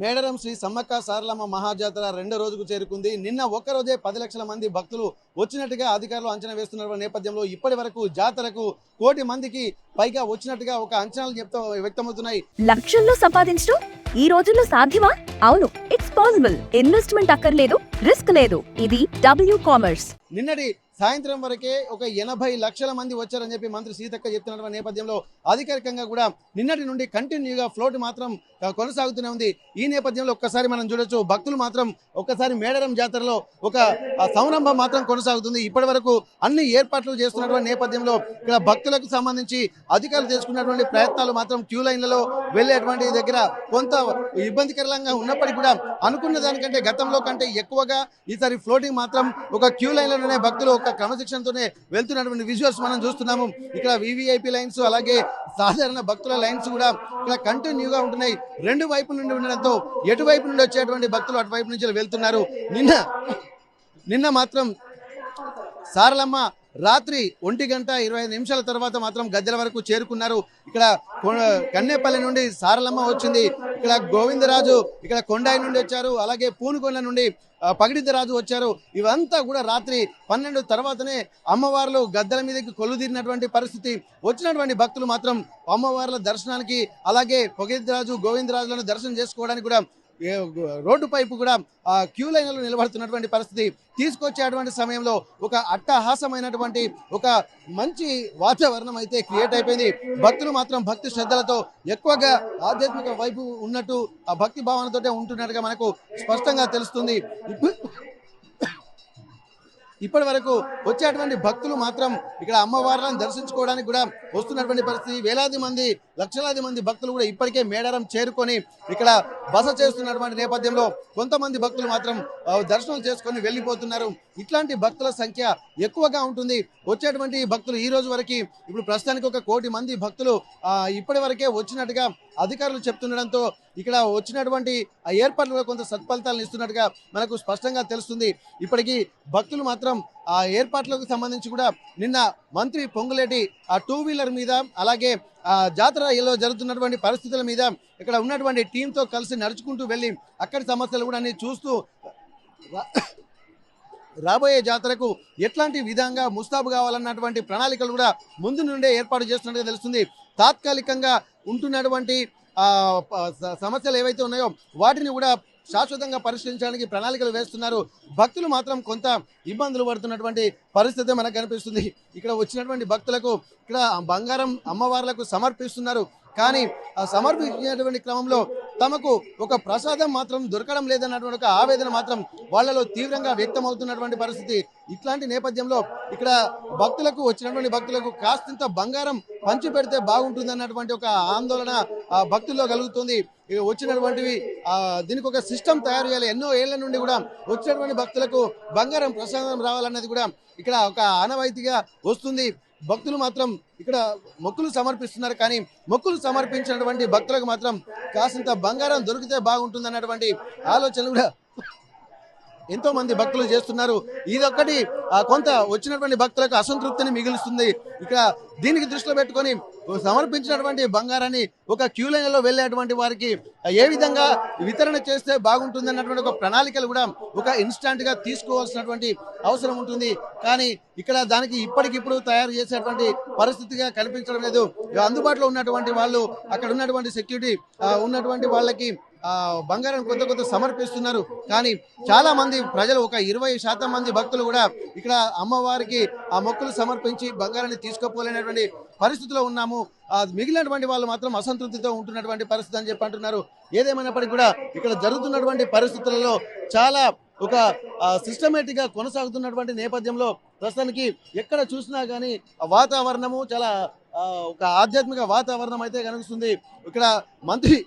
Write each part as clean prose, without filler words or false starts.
మేడారం శ్రీ సమ్మక్క సారలమ్మ మహాజాతర రెండో రోజుకు చేరుకుంది. నిన్న ఒక్కరోజే 10 లక్షల మంది భక్తులు వచ్చినట్టుగా అధికారులు అంచనా వేస్తున్న నేపథ్యంలో ఇప్పటి వరకు జాతరకు 1 కోటి మందికి పైగా వచ్చినట్టుగా ఒక అంచనాలు వ్యక్తమవుతున్నాయి. లక్షల్లో సంపాదించడం ఈ రోజుల్లో సాధ్యమా? అవును, ఇట్స్ పాసిబుల్. ఇన్వెస్ట్మెంట్ అక్కర్లేదు, రిస్క్ లేదు. ఇది W కామర్స్. నిన్నటి సాయంత్రం వరకే ఒక 80 లక్షల మంది వచ్చారని చెప్పి మంత్రి సీతక్క చెప్తున్న నేపథ్యంలో అధికారికంగా కూడా నిన్నటి నుండి కంటిన్యూగా ఫ్లోట్ మాత్రం కొనసాగుతూనే ఉంది. ఈ నేపథ్యంలో ఒక్కసారి మనం చూడొచ్చు, భక్తులు మాత్రం ఒక్కసారి మేడారం జాతరలో ఒక సంరంభం మాత్రం కొనసాగుతుంది. ఇప్పటి వరకు అన్ని ఏర్పాట్లు చేస్తున్నటువంటి నేపథ్యంలో ఇక్కడ భక్తులకు సంబంధించి అధికారులు చేసుకున్నటువంటి ప్రయత్నాలు మాత్రం క్యూ లైన్లలో వెళ్ళేటువంటి దగ్గర కొంత ఇబ్బందికరంగా ఉన్నప్పటికీ కూడా అనుకున్న దానికంటే గతంలో కంటే ఎక్కువగా ఈసారి ఫ్లోటింగ్ మాత్రం ఒక క్యూ లైన్లలోనే భక్తులు ఒక క్రమశిక్షణతోనే వెళ్తున్నటువంటి విజువల్స్ మనం చూస్తున్నాము. ఇక్కడ వివిఐపి లైన్స్ అలాగే సాధారణ భక్తుల లైన్స్ కూడా ఇక్కడ కంటిన్యూగా ఉంటున్నాయి. రెండు వైపుల నుండి ఉండడంతో ఎటువైపు నుండి వచ్చేటువంటి భక్తులు అటువైపు నుంచి వెళ్తున్నారు. నిన్న మాత్రం సారలమ్మ రాత్రి 1:25 తర్వాత మాత్రం గద్దెల వరకు చేరుకున్నారు. ఇక్కడ కన్నేపల్లి నుండి సారలమ్మ వచ్చింది, ఇక్కడ గోవిందరాజు ఇక్కడ కొండాయి నుండి వచ్చారు, అలాగే పూనుకొండ నుండి పగిడిద్దరాజు వచ్చారు. ఇవంతా కూడా రాత్రి 12 తర్వాతనే అమ్మవార్లు గద్దెల మీదకి కొలుదీరినటువంటి పరిస్థితి. వచ్చినటువంటి భక్తులు మాత్రం అమ్మవార్ల దర్శనానికి అలాగే పగిడిద్దరాజు గోవిందరాజులను దర్శనం చేసుకోవడానికి కూడా రోడ్డు పైపు కూడా క్యూ లైన్లో నిలబడుతున్నటువంటి పరిస్థితి. తీసుకొచ్చేటువంటి సమయంలో ఒక అట్టహాసమైనటువంటి ఒక మంచి వాతావరణం అయితే క్రియేట్ అయిపోయింది. భక్తులు మాత్రం భక్తి శ్రద్ధలతో ఎక్కువగా ఆధ్యాత్మిక వైపు ఉన్నట్టు ఆ భక్తి భావనతోటే ఉంటున్నట్టుగా మనకు స్పష్టంగా తెలుస్తుంది. ఇప్పటి వరకు వచ్చేటువంటి భక్తులు మాత్రం ఇక్కడ అమ్మవార్లను దర్శించుకోవడానికి కూడా వస్తున్నటువంటి పరిస్థితి. వేలాది మంది లక్షలాది మంది భక్తులు కూడా ఇప్పటికే మేడారం చేరుకొని ఇక్కడ బస చేస్తున్నటువంటి నేపథ్యంలో కొంతమంది భక్తులు మాత్రం దర్శనం చేసుకొని వెళ్ళిపోతున్నారు. ఇట్లాంటి భక్తుల సంఖ్య ఎక్కువగా ఉంటుంది. వచ్చేటువంటి భక్తులు ఈ రోజు వరకు ఇప్పుడు ప్రస్తుతానికి 1 కోటి మంది భక్తులు ఇప్పటి వరకే వచ్చినట్టుగా అధికారులు చెప్తుండడంతో ఇక్కడ వచ్చినటువంటి ఏర్పాట్లు కొంత సత్ఫలితాలను ఇస్తున్నట్టుగా మనకు స్పష్టంగా తెలుస్తుంది. ఇప్పటికీ భక్తులు మాత్రం ఆ ఏర్పాట్లకు సంబంధించి కూడా నిన్న మంత్రి పొంగులేటి ఆ 2 వీలర్ మీద అలాగే జాతరలో జరుగుతున్నటువంటి పరిస్థితుల మీద ఇక్కడ ఉన్నటువంటి టీంతో కలిసి నడుచుకుంటూ వెళ్ళి అక్కడి సమస్యలు కూడా అన్ని చూస్తూ రాబోయే జాతరకు ఎట్లాంటి విధంగా ముస్తాబు కావాలన్నటువంటి ప్రణాళికలు కూడా ముందు నుండే ఏర్పాటు చేస్తున్నట్టుగా తెలుస్తుంది. తాత్కాలికంగా ఉంటున్నటువంటి సమస్యలు ఏవైతే ఉన్నాయో వాటిని కూడా శాశ్వతంగా పరిష్కరించడానికి ప్రణాళికలు వేస్తున్నారు. భక్తులు మాత్రం కొంత ఇబ్బందులు పడుతున్నటువంటి పరిస్థితి మనకు కనిపిస్తుంది. ఇక్కడ వచ్చినటువంటి భక్తులకు ఇక్కడ బంగారం అమ్మవార్లకు సమర్పిస్తున్నారు, కానీ ఆ సమర్పించినటువంటి క్రమంలో తమకు ఒక ప్రసాదం మాత్రం దొరకడం లేదన్నటువంటి ఒక ఆవేదన మాత్రం వాళ్ళలో తీవ్రంగా వ్యక్తమవుతున్నటువంటి పరిస్థితి. ఇట్లాంటి నేపథ్యంలో ఇక్కడ వచ్చినటువంటి భక్తులకు కాస్తంత బంగారం పంచి పెడితే బాగుంటుంది అన్నటువంటి ఒక ఆందోళన భక్తుల్లో కలుగుతుంది. వచ్చినటువంటివి దీనికి ఒక సిస్టమ్ తయారు చేయాలి. ఎన్నో ఏళ్ల నుండి కూడా వచ్చినటువంటి భక్తులకు బంగారం ప్రసాదం రావాలన్నది కూడా ఇక్కడ ఒక ఆనవాయితీగా వస్తుంది. భక్తులు మాత్రం ఇక్కడ మొక్కులు సమర్పిస్తున్నారు, కానీ మొక్కులు సమర్పించినటువంటి భక్తులకు మాత్రం కాసింత బంగారం దొరికితే బాగుంటుంది అన్నటువంటి ఆలోచనలు కూడా ఎంతో మంది భక్తులు చేస్తున్నారు. ఇదొక్కటి కొంత వచ్చినటువంటి భక్తులకు అసంతృప్తిని మిగులుస్తుంది. ఇక్కడ దీనికి దృష్టిలో పెట్టుకొని సమర్పించినటువంటి బంగారాన్ని ఒక క్యూ లైన్లో వెళ్ళేటువంటి వారికి ఏ విధంగా వితరణ చేస్తే బాగుంటుంది అన్నటువంటి ఒక ప్రణాళికలు కూడా ఒక ఇన్స్టాంట్ గా తీసుకోవాల్సినటువంటి అవసరం ఉంటుంది. కానీ ఇక్కడ దానికి ఇప్పటికిప్పుడు తయారు చేసేటువంటి పరిస్థితిగా కనిపించడం లేదు. అందుబాటులో ఉన్నటువంటి వాళ్ళు అక్కడ ఉన్నటువంటి సెక్యూరిటీ ఉన్నటువంటి వాళ్ళకి బంగారం కొంత సమర్పిస్తున్నారు, కానీ చాలా మంది ప్రజలు ఒక 20% మంది భక్తులు కూడా ఇక్కడ అమ్మవారికి ఆ మొక్కులు సమర్పించి బంగారాన్ని తీసుకోపోలేనటువంటి పరిస్థితిలో ఉన్నాము. మిగిలినటువంటి వాళ్ళు మాత్రం అసంతృప్తితో ఉంటున్నటువంటి పరిస్థితి అని చెప్పి అంటున్నారు. ఏదేమైనప్పటికీ కూడా ఇక్కడ జరుగుతున్నటువంటి పరిస్థితులలో చాలా ఒక సిస్టమేటిక్ గా కొనసాగుతున్నటువంటి నేపథ్యంలో ప్రస్తుతానికి ఎక్కడ చూసినా కానీ వాతావరణము చాలా ఒక ఆధ్యాత్మిక వాతావరణం అయితే కనిపిస్తుంది. ఇక్కడ మంత్రి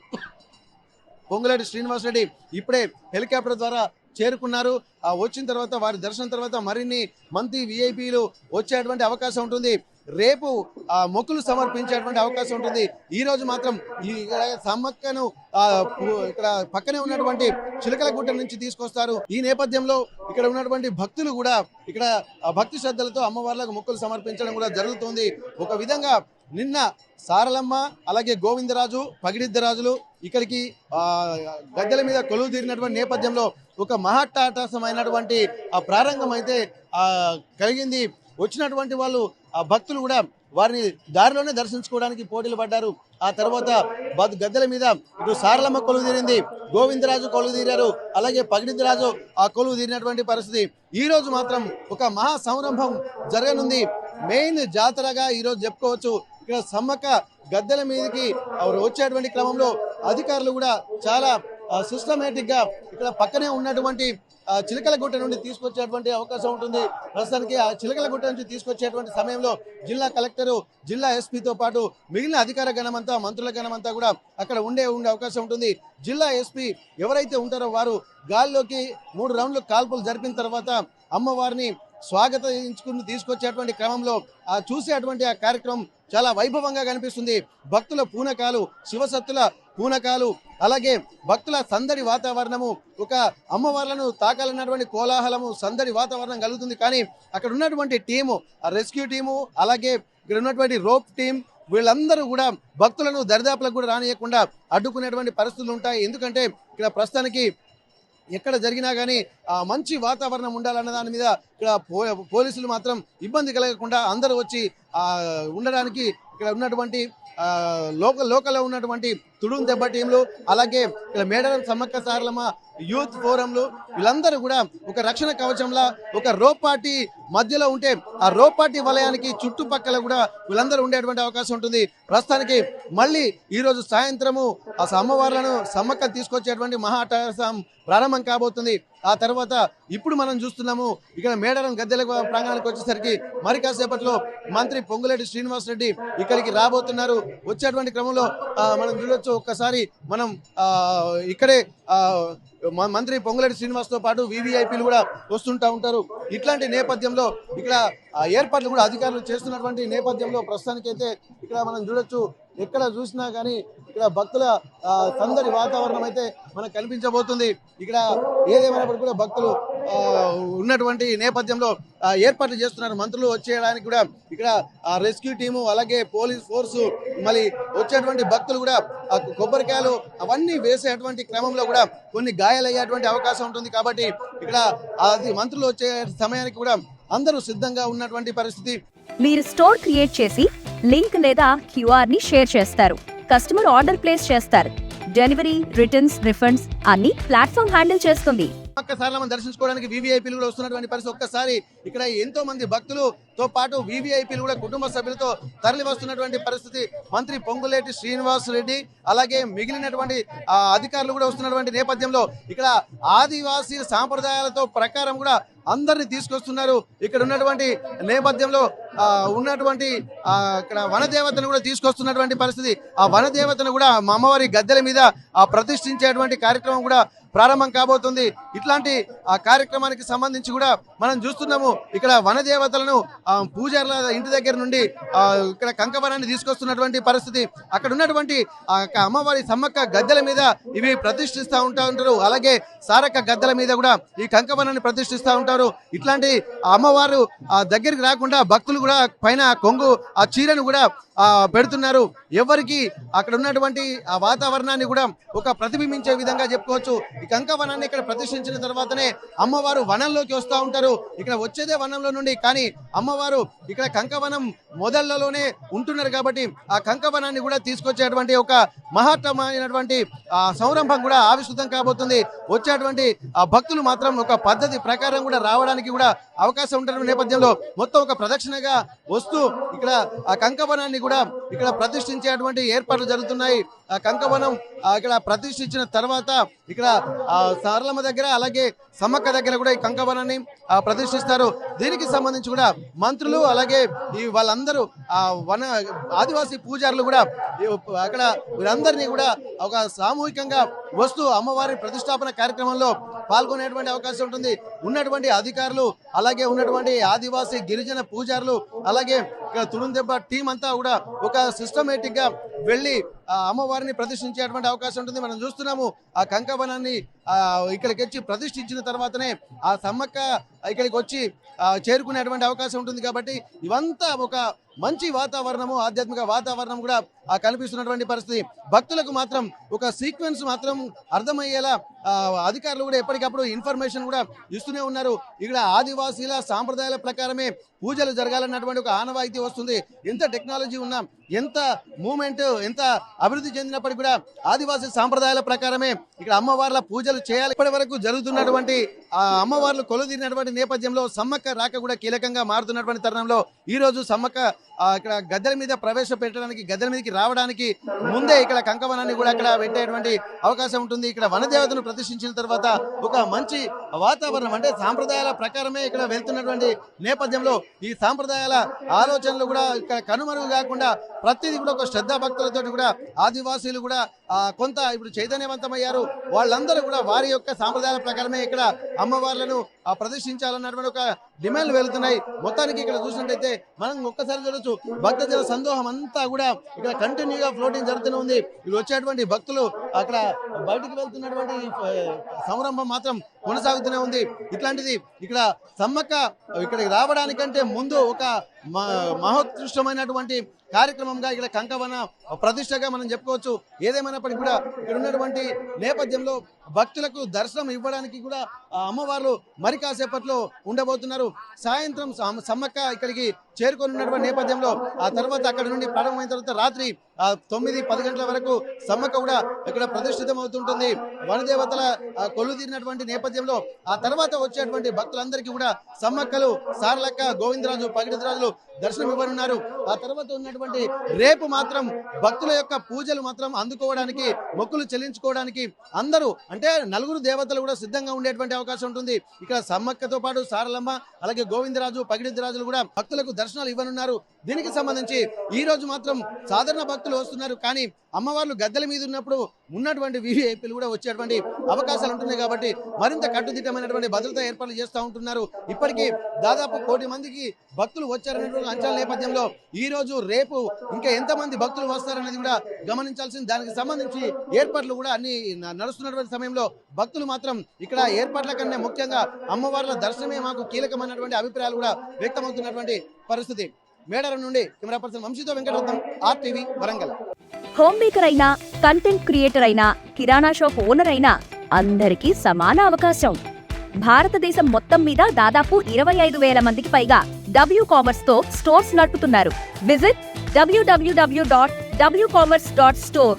పొంగులేటి శ్రీనివాసరెడ్డి ఇప్పుడే హెలికాప్టర్ ద్వారా చేరుకున్నారు. వచ్చిన తర్వాత వారి దర్శనం తర్వాత మరిన్ని మంత్రి విఐపీలు వచ్చేటువంటి అవకాశం ఉంటుంది. రేపు మొక్కులు సమర్పించేటువంటి అవకాశం ఉంటుంది. ఈ రోజు మాత్రం ఈ సమ్మక్కను ఇక్కడ పక్కనే ఉన్నటువంటి చిలకలగుట్ట నుంచి తీసుకొస్తారు. ఈ నేపథ్యంలో ఇక్కడ ఉన్నటువంటి భక్తులు కూడా ఇక్కడ భక్తి శ్రద్ధలతో అమ్మవార్లకు మొక్కులు సమర్పించడం కూడా జరుగుతుంది. ఒక విధంగా నిన్న సారలమ్మ అలాగే గోవిందరాజు పగిడిద్దరాజులు ఇక్కడికి గద్దెల మీద కొలువు తీరినటువంటి నేపథ్యంలో ఒక మహట్టాటసమైనటువంటి ఆ ప్రారంభం అయితే కలిగింది. వచ్చినటువంటి వాళ్ళు ఆ భక్తులు కూడా వారిని దారిలోనే దర్శించుకోవడానికి పోటీలు పడ్డారు. ఆ తర్వాత గద్దెల మీద ఇటు సారలమ్మ కొలువు తీరింది, గోవిందరాజు కొలువు తీరారు, అలాగే పగిడిద్దరాజు ఆ కొలువు తీరినటువంటి పరిస్థితి. ఈ రోజు మాత్రం ఒక మహా సంరంభం జరగనుంది. మెయిన్ జాతరగా ఈరోజు చెప్పుకోవచ్చు. ఇక్కడ సమ్మక్క గద్దెల మీదకి వచ్చేటువంటి క్రమంలో అధికారులు కూడా చాలా సిస్టమేటిక్ గా ఇక్కడ పక్కనే ఉన్నటువంటి చిలకలగుట్ట నుండి తీసుకొచ్చేటువంటి అవకాశం ఉంటుంది. ప్రస్తుతానికి ఆ చిలకలగుట్ట నుంచి తీసుకొచ్చేటువంటి సమయంలో జిల్లా కలెక్టరు, జిల్లా ఎస్పీతో పాటు మిగిలిన అధికార గణమంతా, మంత్రుల గణమంతా కూడా అక్కడ ఉండే అవకాశం ఉంటుంది. జిల్లా ఎస్పీ ఎవరైతే ఉంటారో వారు గాల్లోకి 3 రౌండ్లు కాల్పులు జరిపిన తర్వాత అమ్మవారిని స్వాగతించుకుని తీసుకొచ్చేటువంటి క్రమంలో చూసేటువంటి ఆ కార్యక్రమం చాలా వైభవంగా కనిపిస్తుంది. భక్తుల పూనకాలు, శివసత్తుల పూనకాలు, అలాగే భక్తుల సందడి వాతావరణము, ఒక అమ్మవార్లను తాకాలన్నటువంటి కోలాహలము, సందడి వాతావరణం కలుగుతుంది. కానీ అక్కడ ఉన్నటువంటి టీము, రెస్క్యూ టీము, అలాగే ఇక్కడ ఉన్నటువంటి రోప్ టీం, వీళ్ళందరూ కూడా భక్తులను దరిదాపులకు కూడా రానియకుండా అడ్డుకునేటువంటి పరిస్థితులు ఉంటాయి. ఎందుకంటే ఇక్కడ ప్రస్తుతానికి ఎక్కడ జరిగినా కానీ మంచి వాతావరణం ఉండాలన్న దాని మీద ఇక్కడ పోలీసులు మాత్రం ఇబ్బంది కలగకుండా అందరూ వచ్చి ఉండడానికి ఇక్కడ ఉన్నటువంటి లోకల్లో ఉన్నటువంటి తుడుం దెబ్బ టీంలు, అలాగే ఇక్కడ మేడారం సమ్మక్క సారలమ్మ యూత్ ఫోరంలు, వీళ్ళందరూ కూడా ఒక రక్షణ కవచంలా ఒక రోపాటి మధ్యలో ఉంటే ఆ రోపాటి వలయానికి చుట్టుపక్కల కూడా వీళ్ళందరూ ఉండేటువంటి అవకాశం ఉంటుంది. ప్రస్తుతానికి మళ్ళీ ఈరోజు సాయంత్రము ఆ అమ్మవార్లను సమ్మక్క తీసుకొచ్చేటువంటి మహాటసం ప్రారంభం కాబోతుంది. ఆ తర్వాత ఇప్పుడు మనం చూస్తున్నాము ఇక్కడ మేడారం గద్దెల ప్రాంగణానికి వచ్చేసరికి మరి కాసేపట్లో మంత్రి పొంగులేటి శ్రీనివాసరెడ్డి ఇక్కడికి రాబోతున్నారు. వచ్చేటువంటి క్రమంలో మనం చూడొచ్చు. ఒక్కసారి మనం ఇక్కడే మంత్రి పొంగులేటి శ్రీనివాస్తో పాటు వివిఐపీలు కూడా వస్తుంటా ఉంటారు. ఇట్లాంటి నేపథ్యంలో ఇక్కడ ఏర్పాట్లు కూడా అధికారులు చేస్తున్నటువంటి నేపథ్యంలో ప్రస్తుతానికైతే ఇక్కడ మనం చూడొచ్చు. ఎక్కడ చూసినా కానీ ఇక్కడ భక్తుల సందడి వాతావరణం అయితే మనకు కనిపించబోతుంది. ఇక్కడ ఏదేమైనప్పటికీ కూడా భక్తులు ఉన్నటువంటి నేపథ్యంలో ఏర్పాట్లు చేస్తున్నారు. మంత్రులు వచ్చేయడానికి కూడా ఇక్కడ రెస్క్యూ టీము, అలాగే పోలీస్ ఫోర్సు, మళ్ళీ వచ్చేటువంటి భక్తులు కూడా కొబ్బరికాయలు అవన్నీ వేసేటువంటి క్రమంలో కూడా కొన్ని గాయాలయ్యేటువంటి అవకాశం ఉంటుంది. కాబట్టి ఇక్కడ అది మంత్రులు వచ్చే సమయానికి కూడా అందరూ సిద్ధంగా ఉన్నటువంటి పరిస్థితి. మీరు స్టోర్ క్రియేట్ చేసి లింక్ లేదా క్యూఆర్ ని షేర్ చేస్తారు. కస్టమర్ ఆర్డర్ ప్లేస్ చేస్తారు. డెలివరీ, రిటర్న్స్, రిఫండ్స్ అన్ని ప్లాట్ఫామ్ హ్యాండిల్ చేస్తుంది. ఒక్కసారి మనం దర్శించుకోవడానికి వివిఐపీలు కూడా వస్తున్నటువంటి పరిస్థితి. ఒక్కసారి ఇక్కడ ఎంతో మంది భక్తులతో పాటు వివిఐపీలు కూడా కుటుంబ సభ్యులతో తరలి వస్తున్నటువంటి పరిస్థితి. మంత్రి పొంగులేటి శ్రీనివాస్ రెడ్డి అలాగే మిగిలినటువంటి అధికారులు కూడా వస్తున్నటువంటి నేపథ్యంలో ఇక్కడ ఆదివాసీ సాంప్రదాయాలతో ప్రకారం కూడా అందరిని తీసుకొస్తున్నారు. ఇక్కడ ఉన్నటువంటి నేపథ్యంలో ఉన్నటువంటి ఇక్కడ వనదేవతను కూడా తీసుకొస్తున్నటువంటి పరిస్థితి. ఆ వనదేవతను కూడా మా అమ్మవారి గద్దెల మీద ప్రతిష్ఠించేటువంటి కార్యక్రమం కూడా ప్రారంభం కాబోతుంది. ఇట్లాంటి ఆ కార్యక్రమానికి సంబంధించి కూడా మనం చూస్తున్నాము. ఇక్కడ వనదేవతలను పూజారుల ఇంటి దగ్గర నుండి ఇక్కడ కంకవనాన్ని తీసుకొస్తున్నటువంటి పరిస్థితి. అక్కడ ఉన్నటువంటి అమ్మవారి సమ్మక్క గద్దెల మీద ఇవి ప్రతిష్ఠిస్తూ ఉంటారు. అలాగే సారక్క గద్దెల మీద కూడా ఈ కంకవనాన్ని ప్రతిష్ఠిస్తూ ఉంటారు. ఇట్లాంటి అమ్మవారు దగ్గరికి రాకుండా భక్తులు కూడా పైన కొంగు ఆ చీరను కూడా పెడుతున్నారు. ఎవరికి అక్కడ ఉన్నటువంటి ఆ వాతావరణాన్ని కూడా ఒక ప్రతిబింబించే విధంగా చెప్పుకోవచ్చు. ఈ కంకవనాన్ని ఇక్కడ ప్రతిష్ఠించిన తర్వాతనే అమ్మవారు వనంలోకి వస్తూ ఉంటారు. ఇక్కడ వచ్చేదే వనంలో నుండి, కానీ అమ్మవారు ఇక్కడ కంకవనం మొదళ్లలోనే ఉంటున్నారు. కాబట్టి ఆ కంకవనాన్ని కూడా తీసుకొచ్చేటువంటి ఒక మహత్తరమైనటువంటి సంరంభం కూడా ఆవిష్కృతం కాబోతుంది. వచ్చేటువంటి ఆ భక్తులు మాత్రం ఒక పద్ధతి ప్రకారం కూడా రావడానికి కూడా అవకాశం ఉంటున్న నేపథ్యంలో మొత్తం ఒక ప్రదక్షిణగా వస్తూ ఇక్కడ ఆ కంకవనాన్ని కూడా ఇక్కడ ప్రతిష్ఠించేటువంటి ఏర్పాట్లు జరుగుతున్నాయి. ఆ కంకవనం ఇక్కడ ప్రతిష్ఠించిన తర్వాత ఇక్కడ సారలమ్మ దగ్గర అలాగే సమ్మక్క దగ్గర కూడా ఈ కంకవనాన్ని ప్రతిష్ఠిస్తారు. దీనికి సంబంధించి కూడా మంత్రులు అలాగే ఈ వాళ్ళందరూ వన ఆదివాసీ పూజారులు కూడా అక్కడ వీరందరినీ కూడా ఒక సామూహికంగా వస్తూ అమ్మవారి ప్రతిష్టాపన కార్యక్రమంలో పాల్గొనేటువంటి అవకాశం ఉంటుంది. ఉన్నటువంటి అధికారులు అలాగే ఉన్నటువంటి ఆదివాసీ గిరిజన పూజారులు అలాగే ఇక్కడ తుడుందెబ్బ టీం అంతా కూడా ఒక సిస్టమేటిక్ గా వెళ్ళి అమ్మవారిని ప్రతిష్ఠించేటువంటి అవకాశం ఉంటుంది. మనం చూస్తున్నాము ఆ కంకవనాన్ని ఇక్కడికి వచ్చి ప్రతిష్ఠించిన తర్వాతనే ఆ సమ్మక్క ఇక్కడికి వచ్చి చేరుకునేటువంటి అవకాశం ఉంటుంది. కాబట్టి ఇవంతా ఒక మంచి వాతావరణము, ఆధ్యాత్మిక వాతావరణం కూడా కనిపిస్తున్నటువంటి పరిస్థితి. భక్తులకు మాత్రం ఒక సీక్వెన్స్ మాత్రం అర్థమయ్యేలా అధికారులు కూడా ఎప్పటికప్పుడు ఇన్ఫర్మేషన్ కూడా ఇస్తూనే ఉన్నారు. ఇక్కడ ఆదివాసీల సాంప్రదాయాల ప్రకారమే పూజలు జరగాలన్నటువంటి ఒక ఆనవాయితీ వస్తుంది. ఎంత టెక్నాలజీ ఉన్నా, ఎంత మూమెంట్, ఎంత అభివృద్ధి చెందినప్పటికీ కూడా ఆదివాసీ సాంప్రదాయాల ప్రకారమే ఇక్కడ అమ్మవార్ల పూజలు చేయాలి. ఇప్పటి వరకు జరుగుతున్నటువంటి అమ్మవార్లు కొలుదీరినటువంటి నేపథ్యంలో సమ్మక్క రాక కూడా కీలకంగా మారుతున్నటువంటి తరుణంలో ఈ రోజు సమ్మక్క ఇక్కడ గద్దెల మీద ప్రవేశపెట్టడానికి, గద్దెల మీదకి రావడానికి ముందే ఇక్కడ కంకవనాన్ని కూడా అక్కడ పెట్టేటువంటి అవకాశం ఉంటుంది. ఇక్కడ వనదేవతను ప్రతిష్ఠించిన తర్వాత ఒక మంచి వాతావరణం, అంటే సాంప్రదాయాల ప్రకారమే ఇక్కడ వెళ్తున్నటువంటి నేపథ్యంలో ఈ సాంప్రదాయాల ఆలోచనలు కూడా ఇక్కడ కనుమరుగు కాకుండా ప్రతిదీ కూడా ఒక శ్రద్ధా భక్తులతో కూడా ఆదివాసీలు కూడా కొంత ఇప్పుడు చైతన్యవంతమయ్యారు. వాళ్ళందరూ కూడా వారి యొక్క సాంప్రదాయాల ప్రకారమే ఇక్కడ అమ్మవార్లను ప్రదర్శించాలన్నటువంటి ఒక డిమాండ్లు వెళుతున్నాయి. మొత్తానికి ఇక్కడ చూసినట్టయితే మనం ఒక్కసారి చూడొచ్చు, భక్తజన సందోహం అంతా కూడా ఇక్కడ కంటిన్యూగా ఫ్లోటింగ్ జరుగుతూనే ఉంది. ఇక్కడ వచ్చేటువంటి భక్తులు అక్కడ బయటకు వెళ్తున్నటువంటి సంరంభం మాత్రం కొనసాగుతూనే ఉంది. ఇట్లాంటిది ఇక్కడ సమ్మక్క ఇక్కడికి రావడానికంటే ముందు ఒక మహోత్కృష్టమైనటువంటి కార్యక్రమంగా ఇక్కడ కంకవన ప్రతిష్టగా మనం చెప్పుకోవచ్చు. ఏదేమైనప్పటికీ కూడా ఇక్కడ ఉన్నటువంటి నేపథ్యంలో భక్తులకు దర్శనం ఇవ్వడానికి కూడా అమ్మవార్లు మరి కాసేపట్లో ఉండబోతున్నారు. సాయంత్రం సమ్మక్క ఇక్కడికి చేరుకొనున్నటువంటి నేపథ్యంలో ఆ తర్వాత అక్కడ నుండి ప్రారంభమైన తర్వాత రాత్రి 9-10 గంటల వరకు సమ్మక్క కూడా ఇక్కడ ప్రతిష్ఠితం అవుతుంటుంది. వనదేవతల కొల్లు తీరినటువంటి నేపథ్యంలో ఆ తర్వాత వచ్చేటువంటి భక్తులందరికీ కూడా సమ్మక్కలు, సారలక్క, గోవిందరాజు, పగిడిరాజులు దర్శనం ఇవ్వనున్నారు. ఆ తర్వాత ఉన్నటువంటి రేపు మాత్రం భక్తుల యొక్క పూజలు మాత్రం అందుకోవడానికి, మొక్కులు చెల్లించుకోవడానికి అందరూ అంటే 4 దేవతలు కూడా సిద్ధంగా ఉండేటువంటి అవకాశం ఉంటుంది. ఇక్కడ సమ్మక్కతో పాటు సారలమ్మ, అలాగే గోవిందరాజు, పగిడిరాజులు కూడా భక్తులకు దర్శనాలు ఇవ్వనున్నారు. దీనికి సంబంధించి ఈ రోజు మాత్రం సాధారణ భక్తులు వస్తున్నారు, కానీ అమ్మవార్లు గద్దెల మీద ఉన్నప్పుడు ఉన్నటువంటి విఐపీలు కూడా వచ్చేటువంటి అవకాశాలు ఉంటున్నాయి. కాబట్టి మరింత కట్టుదిట్టమైనటువంటి భద్రతా ఏర్పాట్లు చేస్తూ ఉంటున్నారు. ఇప్పటికీ దాదాపు 1 కోటి మందికి భక్తులు వచ్చారనేటువంటి అంచనా నేపథ్యంలో ఈ రోజు రేపు ఇంకా ఎంతమంది భక్తులు వస్తారనేది కూడా గమనించాల్సింది. దానికి సంబంధించి ఏర్పాట్లు కూడా అన్ని నడుస్తున్నటువంటి సమయంలో భక్తులు మాత్రం ఇక్కడ ఏర్పాట్ల కన్నా ముఖ్యంగా అమ్మవార్ల దర్శనమే మాకు కీలకమైనటువంటి అభిప్రాయాలు కూడా వ్యక్తమవుతున్నటువంటి పరిస్థితి. మేడారం నుండి కెమెరా పర్సన్ వంశీతో Venkataratnam, RTV Warangal. Home maker అయినా, కంటెంట్ క్రియేటర్ అయినా, కిరాణా షాప్ ఓనర్ అయినా అందరికీ సమాన అవకాశం. భారతదేశం మొత్తం మీద దాదాపు 25,000 మందికి పైగా WCommerce తో స్టోర్స్ నడుపుతున్నారు. Visit www.wcommerce.store